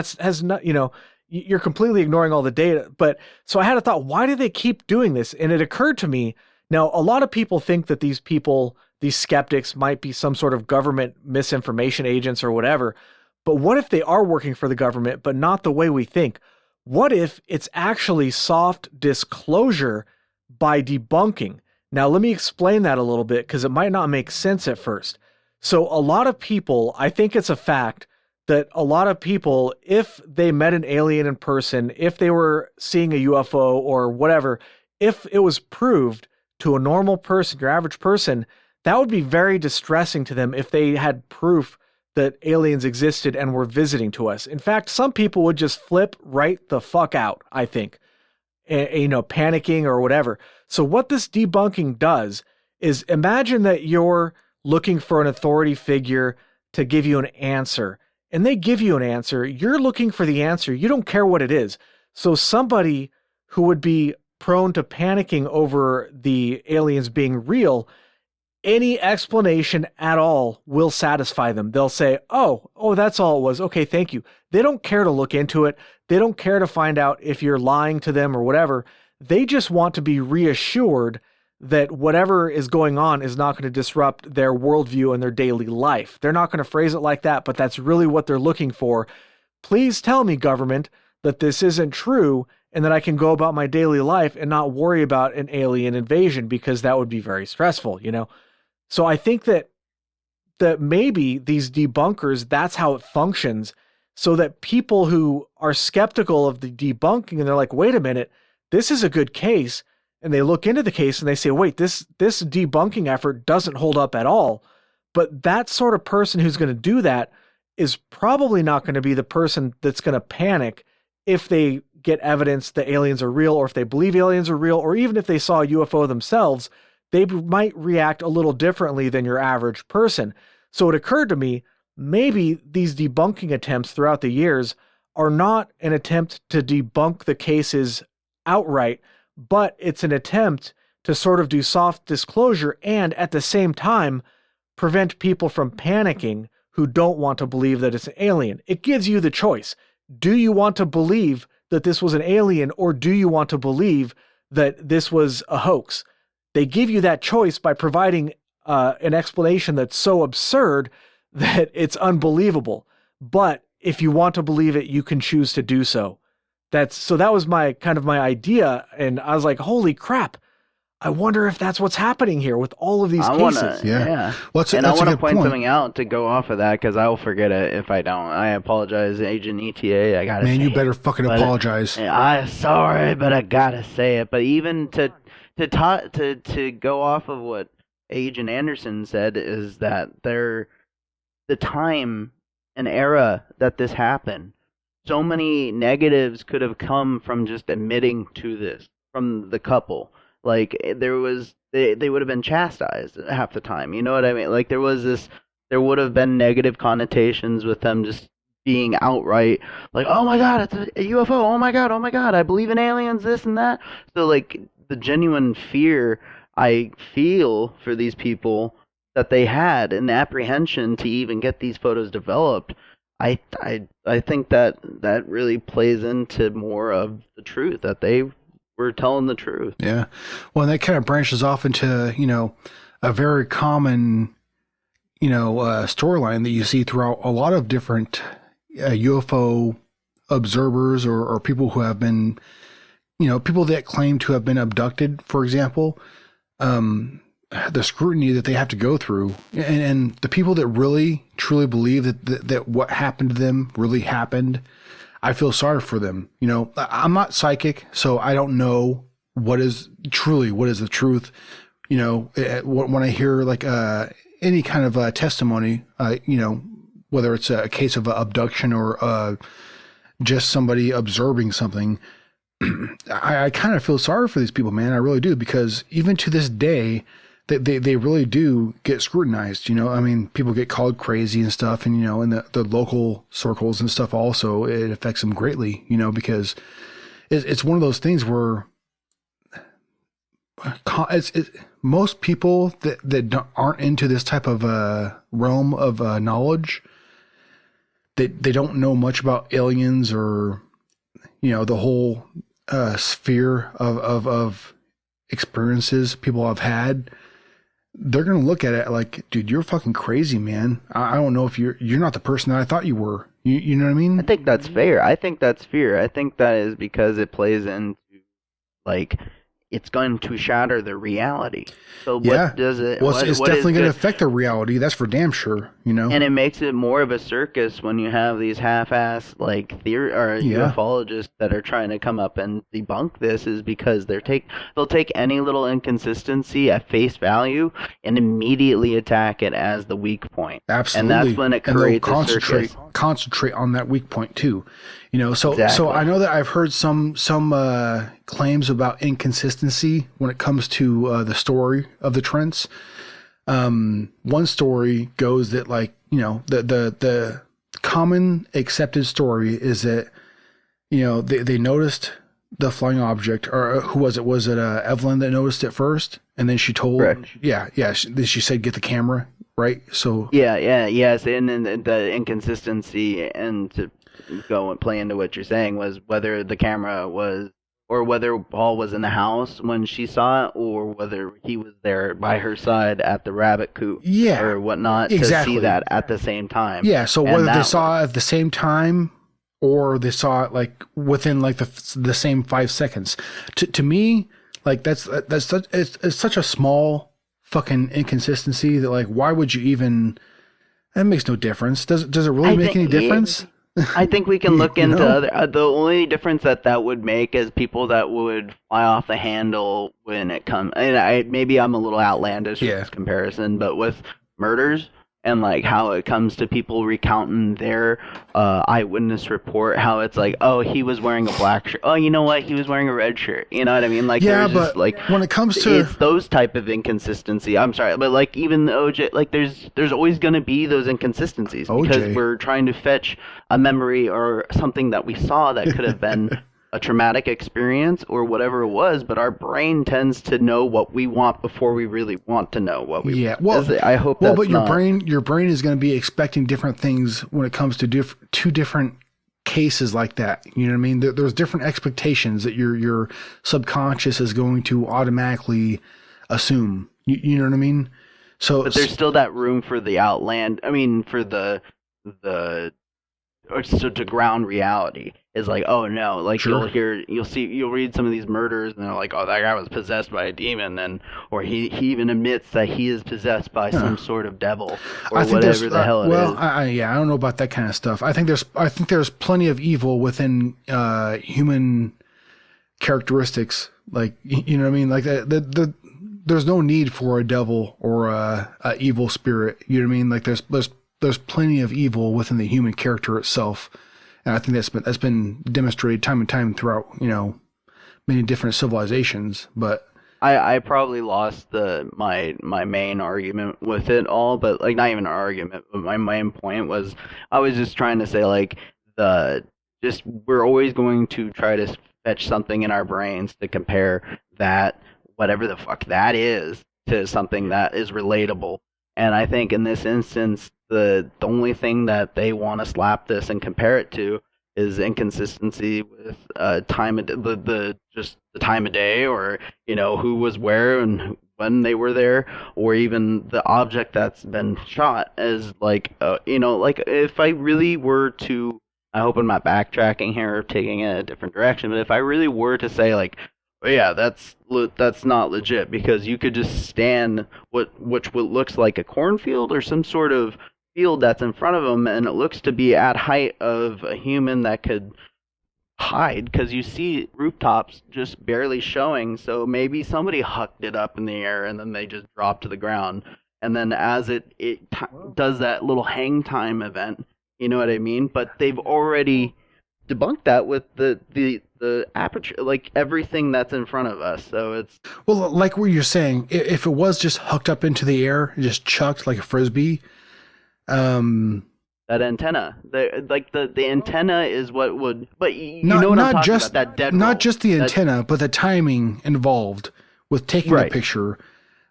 You're completely ignoring all the data. But so I had a thought, why do they keep doing this? And it occurred to me, now a lot of people think that these skeptics might be some sort of government misinformation agents or whatever. But what if they are working for the government, but not the way we think? What if it's actually soft disclosure by debunking? Now, let me explain that a little bit because it might not make sense at first. So a lot of people, I think it's a fact that a lot of people, if they met an alien in person, if they were seeing a UFO or whatever, if it was proved to a normal person, your average person, that would be very distressing to them if they had proof that aliens existed and were visiting to us. In fact, some people would just flip right the fuck out, I think, panicking or whatever. So what this debunking does is, imagine that you're looking for an authority figure to give you an answer, and they give you an answer. You're looking for the answer. You don't care what it is. So somebody who would be prone to panicking over the aliens being real, any explanation at all will satisfy them. They'll say, oh, that's all it was. Okay, thank you. They don't care to look into it. They don't care to find out if you're lying to them or whatever. They just want to be reassured that whatever is going on is not going to disrupt their worldview and their daily life. They're not going to phrase it like that, but that's really what they're looking for. Please tell me, government, that this isn't true and that I can go about my daily life and not worry about an alien invasion, because that would be very stressful, So I think that maybe these debunkers, that's how it functions, so that people who are skeptical of the debunking and they're like, wait a minute, this is a good case. And they look into the case and they say, wait, this debunking effort doesn't hold up at all. But that sort of person who's going to do that is probably not going to be the person that's going to panic if they get evidence that aliens are real, or if they believe aliens are real, or even if they saw a UFO themselves. They might react a little differently than your average person. So it occurred to me, maybe these debunking attempts throughout the years are not an attempt to debunk the cases outright, but it's an attempt to sort of do soft disclosure and at the same time prevent people from panicking who don't want to believe that it's an alien. It gives you the choice. Do you want to believe that this was an alien, or do you want to believe that this was a hoax? They give you that choice by providing an explanation that's so absurd that it's unbelievable. But if you want to believe it, you can choose to do so. That was my idea, and I was like, holy crap. I wonder if that's what's happening here with all of these cases. Yeah. Well, I want to point something out to go off of that, because I will forget it if I don't. I apologize, Agent ETA. I gotta say, man, you better fucking apologize. I'm sorry, but I gotta say it. But even to go off of what Agent Anderson said, is that the time and era that this happened, so many negatives could have come from just admitting to this from the couple. Like, they would have been chastised half the time. You know what I mean? Like, there would have been negative connotations with them just being outright like, oh my God, it's a UFO. Oh my God, I believe in aliens, this and that. So, like, the genuine fear I feel for these people that they had, and the apprehension to even get these photos developed, I think that really plays into more of the truth, that they were telling the truth. Yeah. Well, and that kind of branches off into, a very common, storyline that you see throughout a lot of different UFO observers or people who have been, people that claim to have been abducted, for example, the scrutiny that they have to go through, and the people that really truly believe that what happened to them really happened, I feel sorry for them. I'm not psychic, so I don't know what is the truth. When I hear like any kind of testimony, whether it's a case of abduction or just somebody observing something, I kind of feel sorry for these people, man. I really do, because even to this day, they really do get scrutinized. I mean, people get called crazy and stuff, and in the local circles and stuff also, it affects them greatly, because it's one of those things where most people that aren't into this type of realm of knowledge, they don't know much about aliens or the whole sphere of experiences people have had. They're going to look at it like, dude, you're fucking crazy, man. I don't know if you're not the person that I thought you were. You know what I mean? I think that's fair. I think that is because it plays into, like, it's going to shatter their reality. So what does it... Well, it's definitely going to affect their reality. That's for damn sure, And it makes it more of a circus when you have these half-ass, like, ufologists that are trying to come up and debunk this, is because they'll take any little inconsistency at face value and immediately attack it as the weak point. Absolutely. And that's when it creates a circus. Concentrate on that weak point too. So Exactly. I know that I've heard some claims about inconsistency when it comes to the story of the Trents. One story goes that, like, the common accepted story is that they noticed the flying object, or who was it? Was it Evelyn that noticed it first, and then she told? Correct. She said, "Get the camera." Right. So yes, and then the inconsistency, and to go and play into what you're saying, was whether the camera was, or whether Paul was in the house when she saw it, or whether he was there by her side at the rabbit coop, or whatnot, exactly. to see that at the same time. Yeah. So whether they saw it at the same time, or they saw it like within like the same 5 seconds, to me, like that's it's such a small fucking inconsistency that, like, why would you even? That makes no difference. Does it really make any difference? I think we can look into the only difference that would make is people that would fly off the handle when it comes. And maybe I'm a little outlandish with this comparison, but with murders and like how it comes to people recounting their eyewitness report, how it's like, oh, he was wearing a black shirt. Oh, you know what? He was wearing a red shirt. You know what I mean? Like, Yeah, there's just but like when it comes to it's those type of inconsistency. I'm sorry, but like even the OJ, like there's always gonna be those inconsistencies because OJ. we're trying to fetch a memory or something that we saw that could have been a traumatic experience or whatever it was, but our brain tends to know what we want before we really want to know what we yeah, well, I hope well, that's but your not, brain is going to be expecting different things when it comes to two different cases like that. You know what I mean? There's different expectations that your subconscious is going to automatically assume. You know what I mean? So, but there's still that room for the outland. I mean, for the or so to ground reality is like, oh no, like Sure. you'll read some of these murders and they're like, oh, that guy was possessed by a demon, and or he even admits that he is possessed by some sort of devil or whatever the hell it is. I don't know about that kind of stuff. I think there's plenty of evil within human characteristics. Like, you know what I mean? Like there's no need for a devil or a evil spirit. You know what I mean? Like there's plenty of evil within the human character itself, and I think that's been demonstrated time and time throughout, you know, many different civilizations. But I probably lost my main argument with it all, but like not even an argument, but my main point was I was just trying to say like we're always going to try to fetch something in our brains to compare that whatever the fuck that is to something that is relatable. And I think in this instance, the only thing that they want to slap this and compare it to is inconsistency with time of just the time of day, or you know who was where and when they were there, or even the object that's been shot. As like you know, like if I really were to, I hope I'm not backtracking here or taking it a different direction, but if I really were to say like, well, yeah, that's not legit, because you could just stand what looks like a cornfield or some sort of field that's in front of them, and it looks to be at height of a human that could hide, because you see rooftops just barely showing. So maybe somebody hucked it up in the air and then they just dropped to the ground, and then as does that little hang time event, you know what I mean? But they've already debunked that with the aperture, like everything that's in front of us. So it's, well, like what you're saying, if it was just hucked up into the air and just chucked like a frisbee, that antenna, the antenna is what would, but you not, know what I'm not talking just about, that dead not roll. just the antenna, but the timing involved with taking the Right. picture.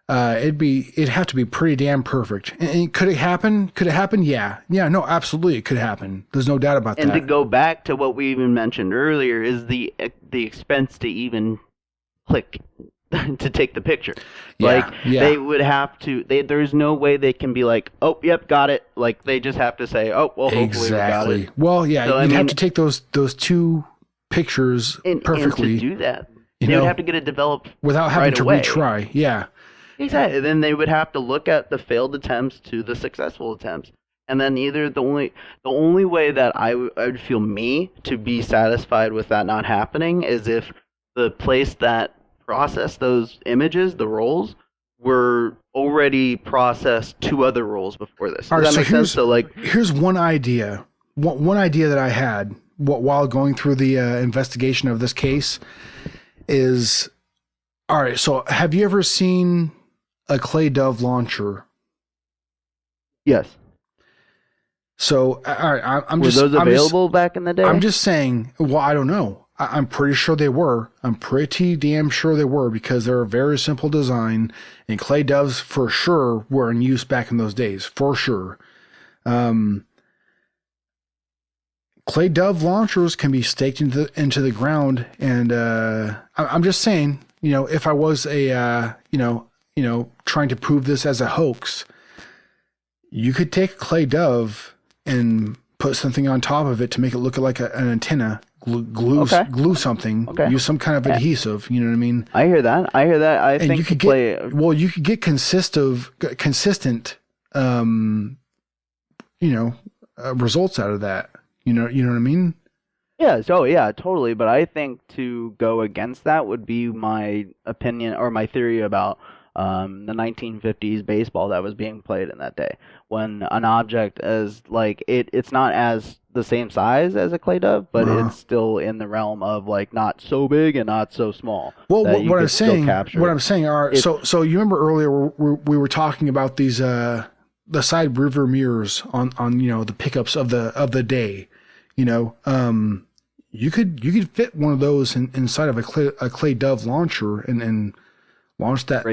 It'd have to be pretty damn perfect. And could it happen? Could it happen? Yeah, no, absolutely, it could happen. There's no doubt about And that. to go back to what we even mentioned earlier is the expense to even click to take the picture. Yeah, They would have to. There's no way they can be like, oh, yep, got it. Like they just have to say, oh, well, hopefully we got it. Well, yeah, So, you'd have to take those two pictures perfectly. And to do that, you they know, would have to get it developed without having right to away. retry. Yeah. Exactly. Then they would have to look at the failed attempts to the successful attempts, and then either the only way that I would feel me to be satisfied with that not happening is if the place that processed those images, the rolls, were already processed 2 other rolls before this. Does that make sense? So like, here's one idea. One idea that I had while going through the investigation of this case is, all right. So have you ever seen a clay dove launcher? yes. So, all right, Were those available back in the day? I'm just saying, well, I don't know. I'm pretty sure they were. I'm pretty damn sure they were, because they're a very simple design, and clay doves for sure were in use back in those days, for sure. Clay dove launchers can be staked into the ground, and I'm just saying, you know, if I was a trying to prove this as a hoax, you could take a clay dove and put something on top of it to make it look like an antenna. Glue something. Okay. Use some kind of adhesive. You know what I mean? I hear that. I And think you could get consistent, results out of that. You know what I mean? Yeah, so yeah, totally. But I think to go against that would be my opinion or my theory about the 1950s baseball that was being played in that day. When an object is like it's not as the same size as a clay dove, but it's still in the realm of like not so big and not so small. Well, what I'm saying, are so you remember earlier we were talking about these the side river mirrors on the pickups of the day, you could fit one of those inside of a clay dove launcher and launch that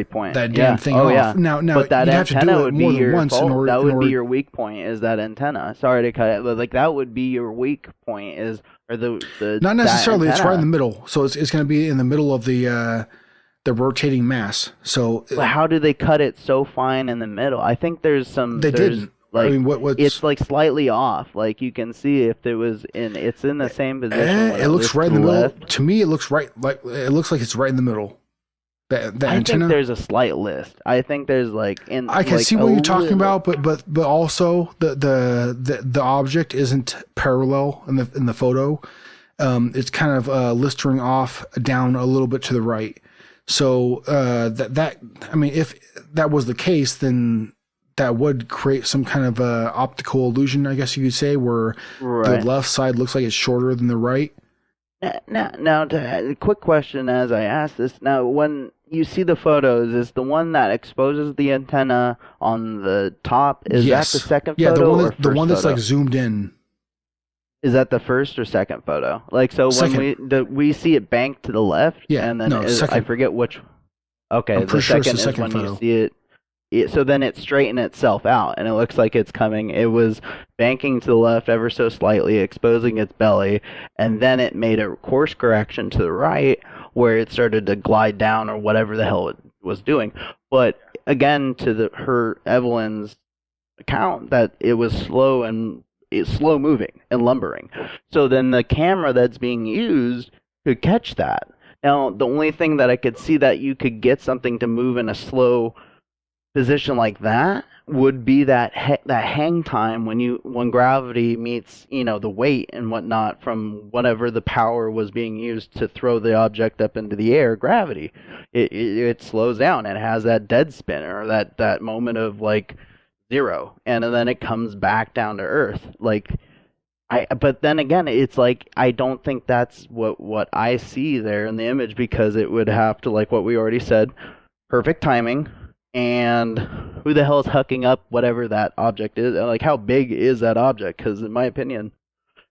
damn thing off. Yeah. Now but that you'd have to do it more than once that would be your weak point, is that antenna. Sorry to cut it, but like that would be your weak point, is or the not necessarily. It's right in the middle, so it's going to be in the middle of the rotating mass. So but how do they cut it so fine in the middle? I think there's some. They didn't. Like, I mean, it's like slightly off. Like you can see if it was it's in the same position. It looks right in the middle. To me, it looks right. Like it looks like it's right in the middle. The I antenna. think there's a slight list. I think there's like in. I can like see what you're talking about, but also the object isn't parallel in the photo. It's kind of listering off down a little bit to the right. So that I mean, if that was the case, then that would create some kind of optical illusion, I guess you could say, where the left side looks like it's shorter than the right. Now, a quick question as I ask this. Now, when you see the photos, is the one that exposes the antenna on the top, is that the second photo? Yeah, the one that's like zoomed in. Is that the first or second photo? Like, so when we see it banked to the left, and then I forget which. Okay, the second is when you see it. So then it straightened itself out, and it looks like it's coming. It was banking to the left ever so slightly, exposing its belly, and then it made a course correction to the right, where it started to glide down or whatever the hell it was doing. But again, to Evelyn's account, that it was slow moving and lumbering. So then the camera that's being used could catch that. Now, the only thing that I could see that you could get something to move in a slow position like that would be that hang time when gravity meets the weight and whatnot from whatever the power was being used to throw the object up into the air. Gravity, it slows down and has that dead spin, or that moment of like zero, and then it comes back down to earth. But then again, it's like I don't think that's what I see there in the image, because it would have to, like what we already said, perfect timing. And who the hell is hucking up whatever that object is? Like, how big is that object? Because in my opinion,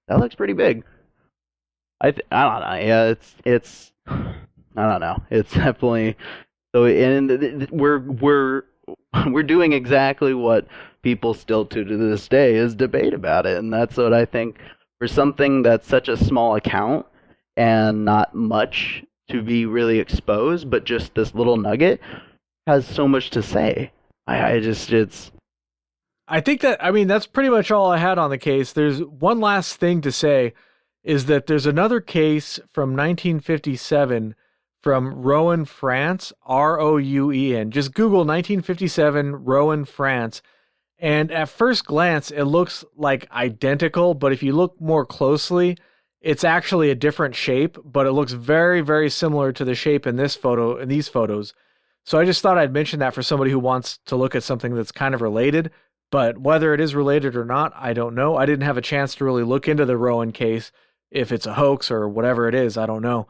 that looks pretty big. I don't know. Yeah, it's I don't know. It's definitely so. And we're doing exactly what people still to this day is debate about it, and that's what I think for something that's such a small account and not much to be really exposed, but just this little nugget has so much to say. I think that's pretty much all I had on the case. There's one last thing to say, is that there's another case from 1957 from Rouen, France, Rouen. Just Google 1957 Rouen, France. And at first glance, it looks like identical, but if you look more closely, it's actually a different shape, but it looks very, very similar to the shape in these photos. So I just thought I'd mention that for somebody who wants to look at something that's kind of related, but whether it is related or not, I don't know. I didn't have a chance to really look into the Rowan case, if it's a hoax or whatever it is, I don't know.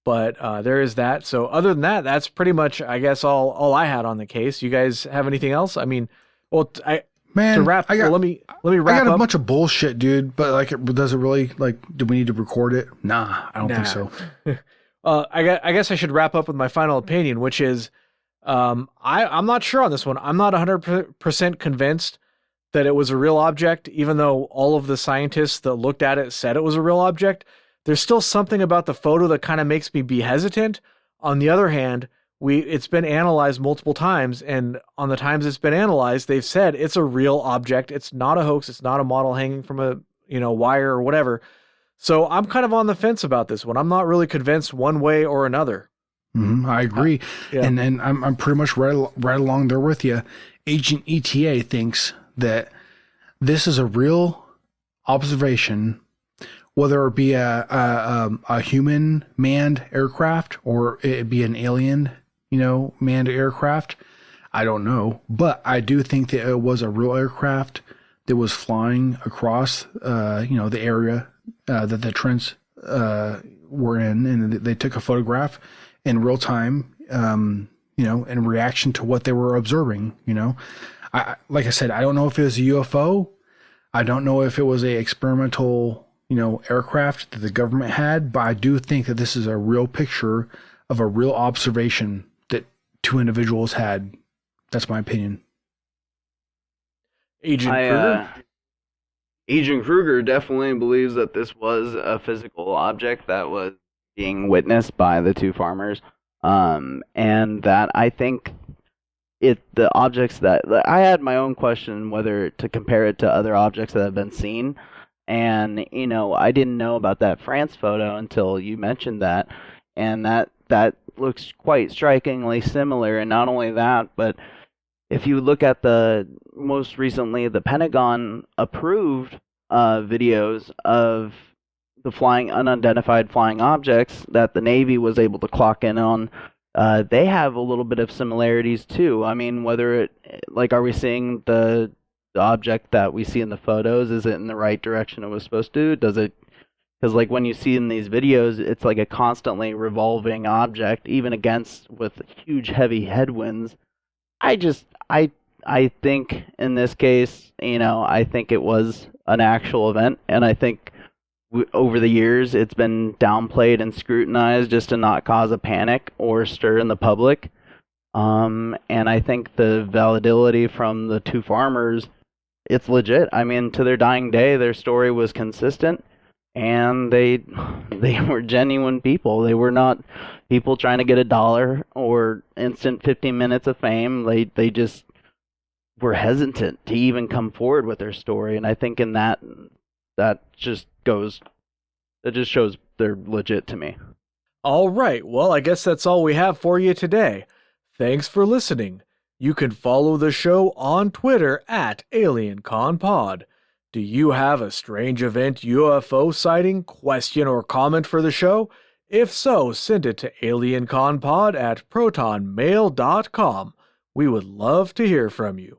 But there is that. So other than that, that's pretty much, I guess, all I had on the case. You guys have anything else? I mean, well, let me wrap I got up. A bunch of bullshit, dude. But does it really, do we need to record it? Nah, I don't think so. I guess I should wrap up with my final opinion, which is, I'm not sure on this one. I'm not 100% convinced that it was a real object, even though all of the scientists that looked at it said it was a real object. There's still something about the photo that kind of makes me be hesitant. On the other hand, it's been analyzed multiple times, and on the times it's been analyzed, they've said it's a real object. It's not a hoax. It's not a model hanging from a wire or whatever. So I'm kind of on the fence about this one. I'm not really convinced one way or another. I agree. Yeah. And I'm pretty much right along there with you. Agent ETA thinks that this is a real observation, whether it be a human manned aircraft or it be an alien, manned aircraft? I don't know, but I do think that it was a real aircraft that was flying across, the area that the Trents were in, and they took a photograph in real time, in reaction to what they were observing. Like I said, I don't know if it was a UFO. I don't know if it was a experimental, aircraft that the government had, but I do think that this is a real picture of a real observation that two individuals had. That's my opinion. Agent Kruger definitely believes that this was a physical object that was being witnessed by the two farmers, and that I think the objects that I had my own question whether to compare it to other objects that have been seen, and I didn't know about that France photo until you mentioned that, and that looks quite strikingly similar. And not only that, but if you look at most recently, the Pentagon approved videos of the unidentified flying objects that the Navy was able to clock in on. They have a little bit of similarities too. I mean, are we seeing the object that we see in the photos? Is it in the right direction it was supposed to? Does it? Because when you see in these videos, it's like a constantly revolving object, even with huge heavy headwinds. I think in this case, I think it was an actual event, and I think over the years it's been downplayed and scrutinized just to not cause a panic or stir in the public. And I think the validity from the two farmers, it's legit. I mean, to their dying day, their story was consistent, and they were genuine people. They were not people trying to get $1 or instant 15 minutes of fame. They just were hesitant to even come forward with their story, and I think in that just shows they're legit to me. All right, well, I guess that's all we have for you today. Thanks for listening. You can follow the show on Twitter at AlienConPod. Do you have a strange event UFO sighting, question, or comment for the show? If so, send it to alienconpod@protonmail.com. We would love to hear from you.